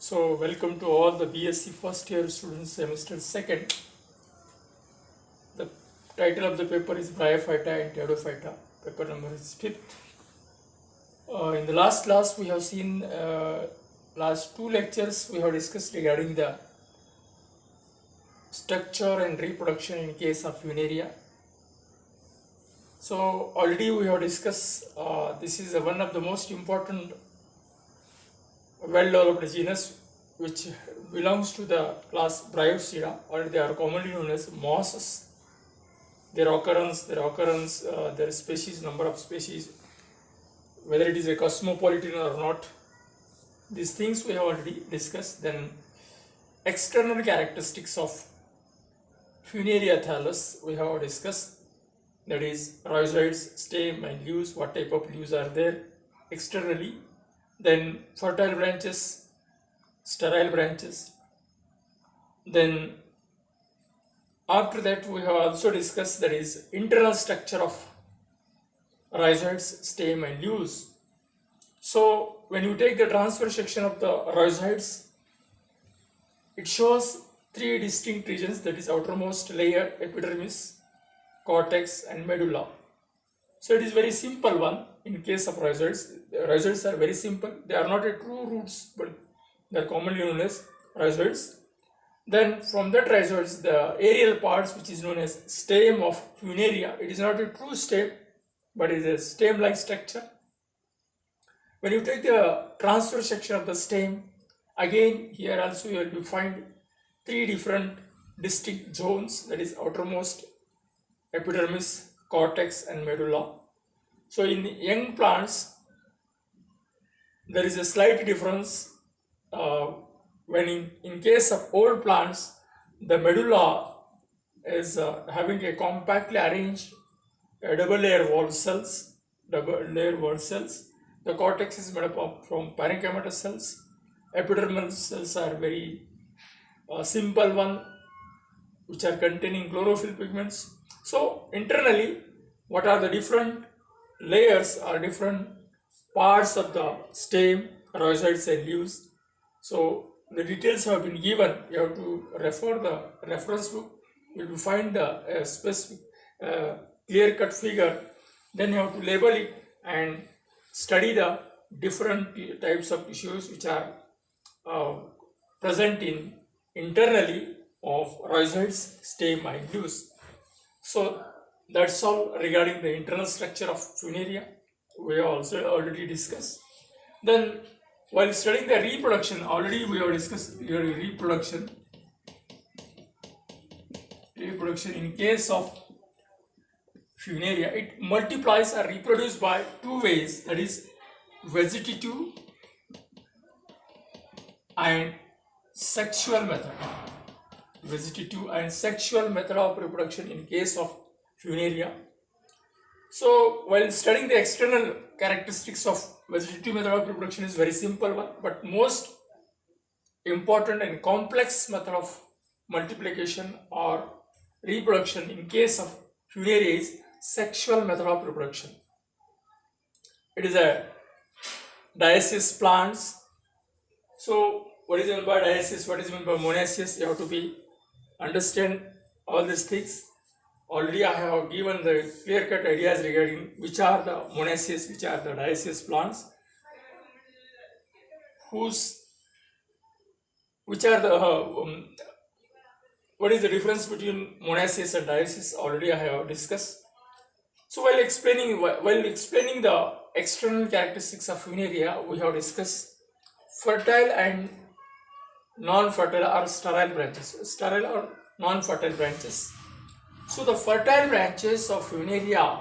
So welcome to all the BSc first year students, semester 2nd. The title of the paper is Bryophyta and Pteridophyta. Paper number is 5th. In the last class we have seen last two lectures we have discussed regarding the structure and reproduction in case of Funaria. So already we have discussed this is one of the most important well-developed genus which belongs to the class Bryopsida, or they are commonly known as mosses. Their occurrence, their species, number of species, whether it is a cosmopolitan or not, these things we have already discussed. Then external characteristics of Funaria thallus we have discussed, that is rhizoids, stem and leaves, what type of leaves are there externally. Then fertile branches, sterile branches. Then after that we have also discussed that is internal structure of rhizoids, stem and leaves. So when you take the transverse section of the rhizoids, it shows three distinct regions, that is outermost layer, epidermis, cortex and medulla. So it is very simple one in case of rhizoids. The rhizoids are very simple. They are not a true roots, but they are commonly known as rhizoids. Then from that rhizoids, the aerial parts which is known as stem of Funaria, it is not a true stem, but it is a stem-like structure. When you take the transverse section of the stem, again here also you will find three different distinct zones, that is outermost, epidermis, cortex and medulla. So in young plants, there is a slight difference when in case of old plants, the medulla is having a compactly arranged double layer wall cells. The cortex is made up from parenchymatous cells. Epidermal cells are very simple one, which are containing chlorophyll pigments. So internally, what are the different layers or different parts of the stem, rhizoids and leaves? So the details have been given. You have to refer the reference book. You will find the specific clear-cut figure. Then you have to label it and study the different types of tissues which are present in internally of rhizoids, stem and leaves. So that's all regarding the internal structure of Funaria. We have also already discussed. Then while studying the reproduction, already we have discussed reproduction in case of Funaria. It multiplies or reproduces by two ways, that is vegetative and sexual method. Vegetative and sexual method of reproduction in case of Funaria. So while studying the external characteristics of vegetative method of reproduction is very simple one, but most important and complex method of multiplication or reproduction in case of Funaria is sexual method of reproduction. It is a dioecious plants. So what is meant by dioecious, what is meant by monoecious, you have to understand all these things. Already I have given the clear-cut ideas regarding which are the monoecious, which are the dioecious plants, which are the what is the difference between monoecious and dioecious, already I have discussed. So while explaining the external characteristics of Funaria, we have discussed fertile and non-fertile or sterile branches, sterile or non-fertile branches. So the fertile branches of Funaria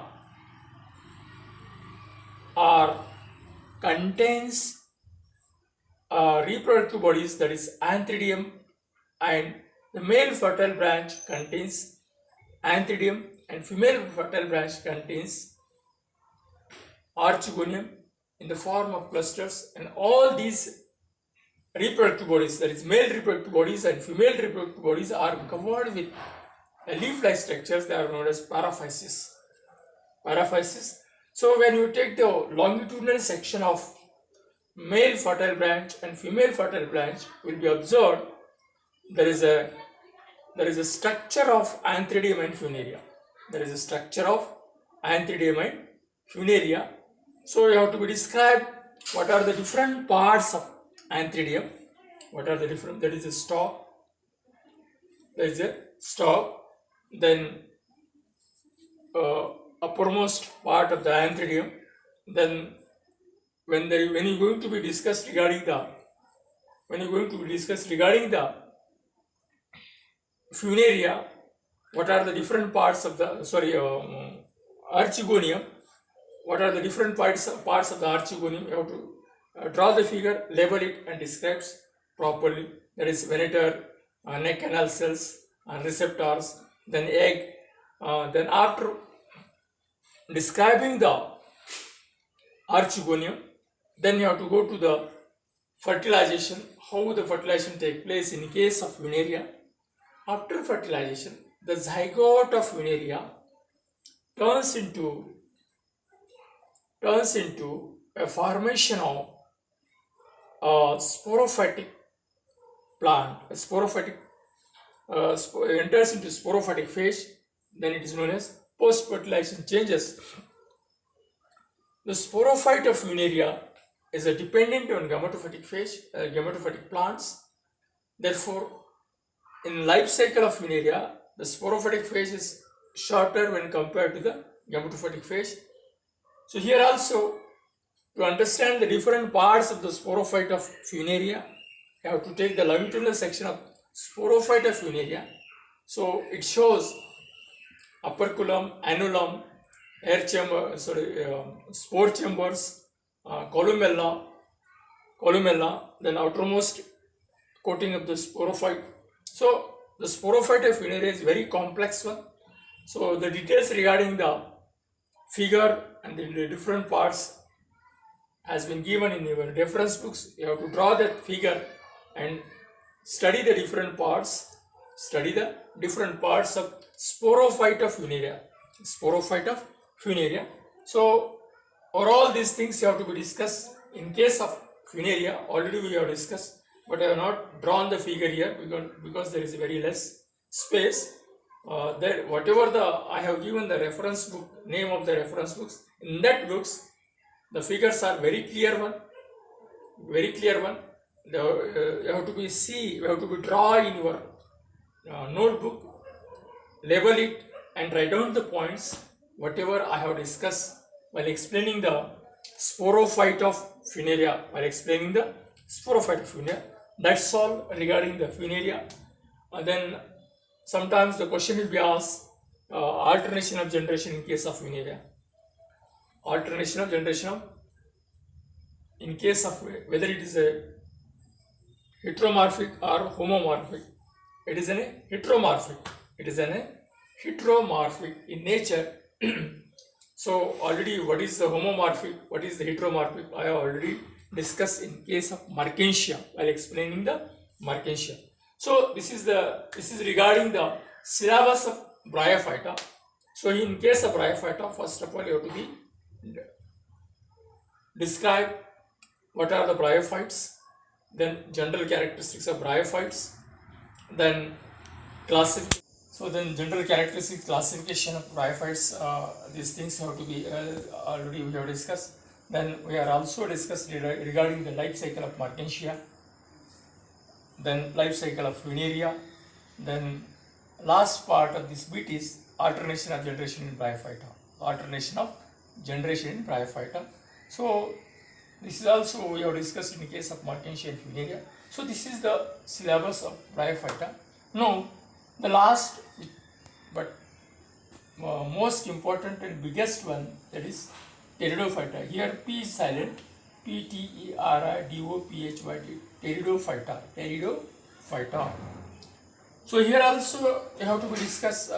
contains reproductive bodies, that is antheridium, and the male fertile branch contains antheridium and female fertile branch contains archegonium in the form of clusters, and all these reproductive bodies, that is male reproductive bodies and female reproductive bodies, are covered with leaf-like structures. They are known as paraphysis. So when you take the longitudinal section of male fertile branch and female fertile branch will be observed. There is a structure of antheridium and funaria. There is a structure of antheridium and funaria. So you have to be described what are the different parts of antheridium. What are the different? There is a stalk. There is a stalk. Then uppermost part of the antheridium. Then when you're going to be discussed regarding the funaria, what are the different parts of the archegonium? What are the different parts of the archegonium? You have to draw the figure, label it, and describe properly. That is venator, neck canal cells, receptors, then egg. Then after describing the archegonium, then you have to go to the fertilization, how the fertilization takes place in case of funaria. After fertilization, the zygote of funaria turns into a formation of a sporophytic plant. A sporophytic enters into sporophytic phase. Then it is known as post-fertilization changes. The sporophyte of funaria is a dependent on gametophytic phase, gametophytic plants. Therefore, in life cycle of funaria, the sporophytic phase is shorter when compared to the gametophytic phase. So here also, to understand the different parts of the sporophyte of funaria, you have to take the longitudinal section of sporophyte of funaria. So it shows operculum, annulum, air chamber, spore chambers, columella, then outermost coating of the sporophyte. So the sporophyte of funaria is very complex one. So the details regarding the figure and the different parts has been given in your reference books. You have to draw that figure and study the different parts. Study the different parts of sporophyte of funaria. Sporophyte of funaria. So all these things you have to be discussed. In case of funaria, already we have discussed, but I have not drawn the figure here because there is very less space. I have given the reference book, name of the reference books. In that books, the figures are very clear one. You have to be draw in your notebook, label it, and write down the points whatever I have discussed while explaining the sporophyte of funaria. That's all regarding the funaria. And then sometimes the question will be asked, alternation of generation in case of funaria. Alternation of generation in case of whether it is a heteromorphic or homomorphic. It is a heteromorphic in nature. So already what is the homomorphic, what is the heteromorphic, I have already discussed in case of Mertensia while explaining the Mertensia. So this is regarding the syllabus of Bryophyta. So in case of Bryophyta, first of all you have to be describe what are the bryophytes, then general characteristics of bryophytes, then general characteristics, classification of bryophytes. These things have to be already we have discussed. Then we are also discussed regarding the life cycle of Mertensia, then life cycle of funaria. Then last part of this bit is alternation of generation in Bryophyta. So this is also we have discussed in the case of Mertensia and funaria. So this is the syllabus of Bryophyta. Now the last but most important and biggest one, that is Pteridophyta. Here P is silent. Pteridophyta. Pteridophyta. So here also you have to be discussed.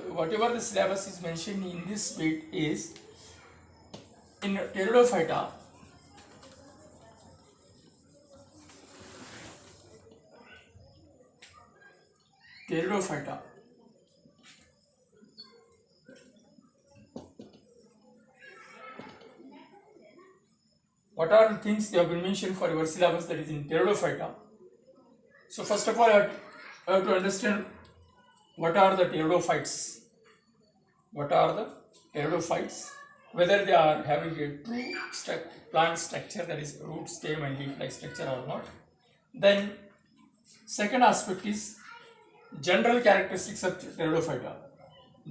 Whatever the syllabus is mentioned in this bit is in Pteridophyta. what are the things they have been mentioned for your syllabus, that is in pteridophyta. So first of all, I have to understand what are the pteridophytes. What are the pteridophytes? Whether they are having a true plant structure, that is root, stem and leaf like structure or not. Then second aspect is general characteristics of pteridophyta.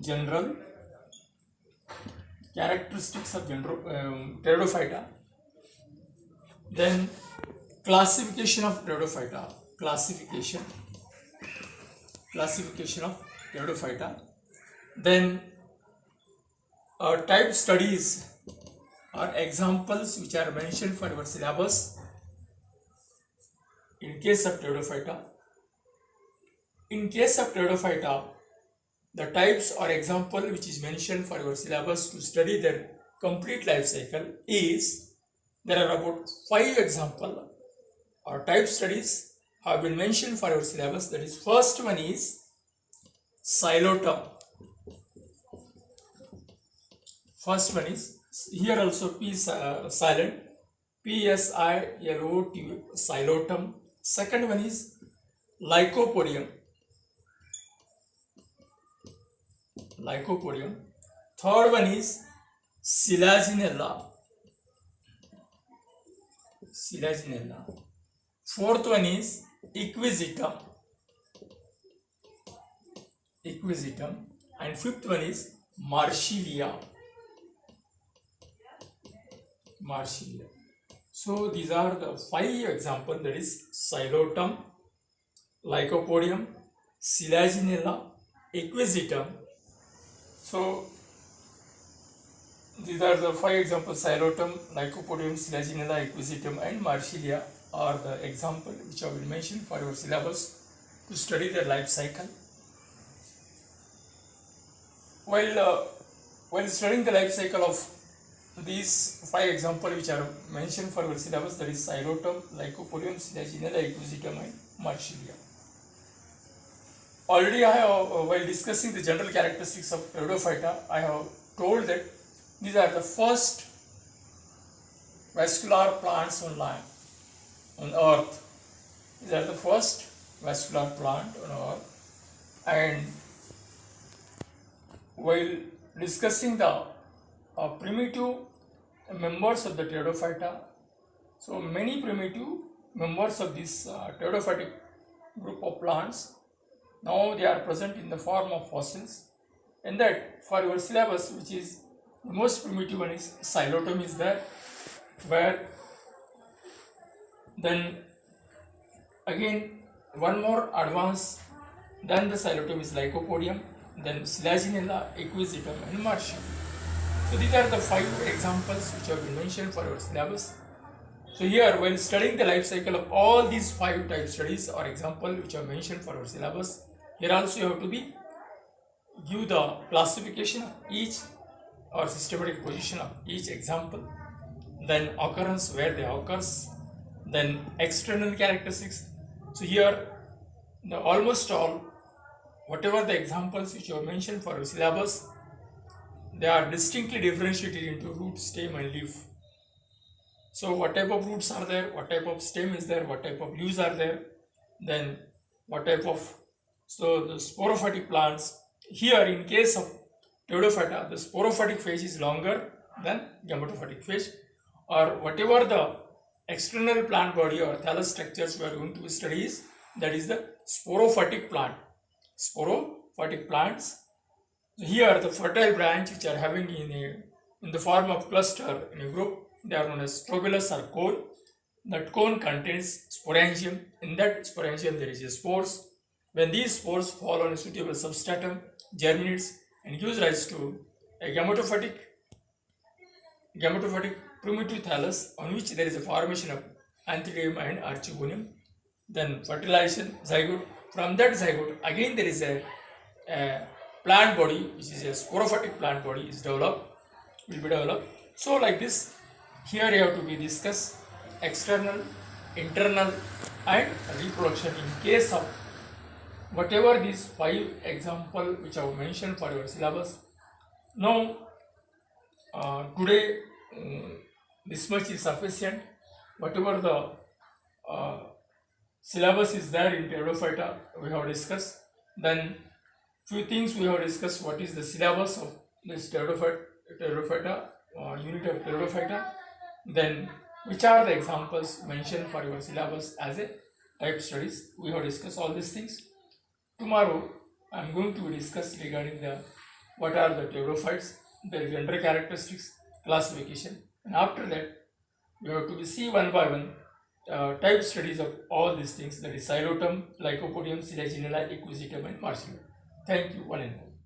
General characteristics of pteridophyta. Then classification of pteridophyta. Classification of pteridophyta. Then type studies or examples which are mentioned for your syllabus in case of pteridophyta. In case of pteridophyta, the types or example which is mentioned for your syllabus to study their complete life cycle is, there are about 5 example or type studies have been mentioned for your syllabus. That is, first one is xylotum. First one is, here also P is silent, P-S-I-L-O-T, xylotum. Second one is lycopodium. Third one is selaginella. Fourth one is equisetum. And fifth one is Marsilia. So these are the 5 examples, that is xylotum, lycopodium, selaginella, equisetum. So these are the 5 examples: xylotum, lycopodium, selaginella, equisetum and Marsilia are the example which have been mentioned for your syllabus to study their life cycle. While studying the life cycle of these 5 examples which are mentioned for your syllabus, that is xylotum, lycopodium, selaginella, equisetum and Marsilia. Already I have, while discussing the general characteristics of pteridophyta, I have told that these are the first vascular plants on earth. These are the first vascular plant on earth. And while discussing the primitive members of the pteridophyta, so many primitive members of this pteridophytic group of plants, now they are present in the form of fossils. And that for your syllabus, which is the most primitive one, is xylotum is there, where then again one more advanced than the xylotum is lycopodium, then selaginella, equisetum and Marsilia. So these are the 5 examples which have been mentioned for your syllabus. So here, while studying the life cycle of all these 5 type studies or example which are mentioned for your syllabus, here also you have to give the classification of each or systematic position of each example, then occurrence, where they occurs, then external characteristics. So here, almost all, whatever the examples which you have mentioned for your syllabus, they are distinctly differentiated into root, stem and leaf. So what type of roots are there, what type of stem is there, what type of leaves are there, then what type of, so the sporophytic plants. Here in case of pteridophyta, the sporophytic phase is longer than gametophytic phase, or whatever the external plant body or thallus structures we are going to study is, that is the sporophytic plant. Sporophytic plants. Here the fertile branch which are having in the form of cluster in a group, they are known as strobylus or cone. That cone contains sporangium. In that sporangium there is a spores. When these spores fall on a suitable substratum, germinates and gives rise to a gametophytic primitive thallus, on which there is a formation of antheridium and archegonium. Then fertilization, zygote. From that zygote again there is a plant body, which is a sporophytic plant body, will be developed. So like this, here you have to be discuss external, internal and reproduction in case of whatever these 5 examples which I have mentioned for your syllabus. Now today This much is sufficient. Whatever the uh, syllabus is there in pteridophyta, we have discussed. Then few things we have discussed. What is the syllabus of this pteridophyta, unit of pteridophyta? Then which are the examples mentioned for your syllabus as a type studies? We have discussed all these things. Tomorrow I am going to discuss regarding the what are the pteridophytes, their gender characteristics, classification, and after that we have to see one by one type studies of all these things, that is xylotum, lycopodium, selaginella, equisetum, and marsupial. Thank you, one and all.